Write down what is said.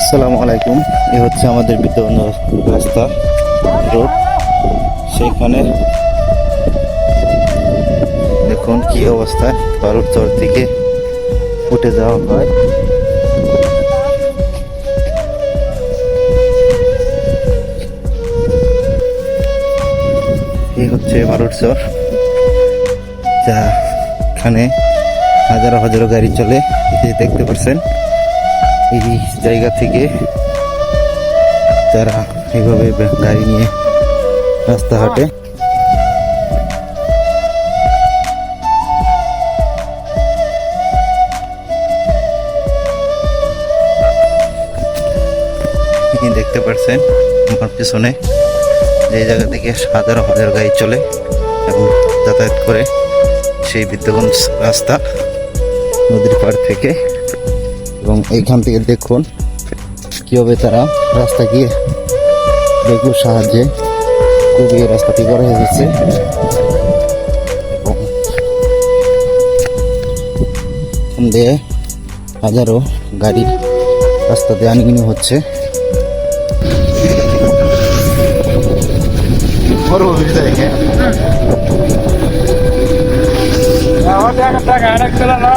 আসসালামু আলাইকুম। এ হচ্ছে আমাদের বিতরণ রাস্তা রোড। সেখানে দেখুন কি অবস্থা, বালুর চর থেকে উঠে যাওয়া হয়। এই হচ্ছে বালুর চর, এখানে হাজারো হাজারো গাড়ি চলে। এই দেখতে পাচ্ছেন, এই জায়গা থেকে যারা এইভাবে গাড়ি নিয়ে রাস্তা হাঁটে। দেখতে পাচ্ছেন আমার পিছনে যে জায়গা থেকে হাজারো হাজার গাড়ি চলে এবং যাতায়াত করে সেই বিদ্যাগঞ্জ রাস্তা নদীর পাড় থেকে। এবং এইখান থেকে দেখুন কীভাবে তারা রাস্তা গিয়ে বেগুর সাহায্যে খুবই রাস্তাটি করা হয়েছে। এবং এখান দিয়ে হাজারো গাড়ি রাস্তাতে আনাগোনা হচ্ছে। টাকা অনেক ছিল না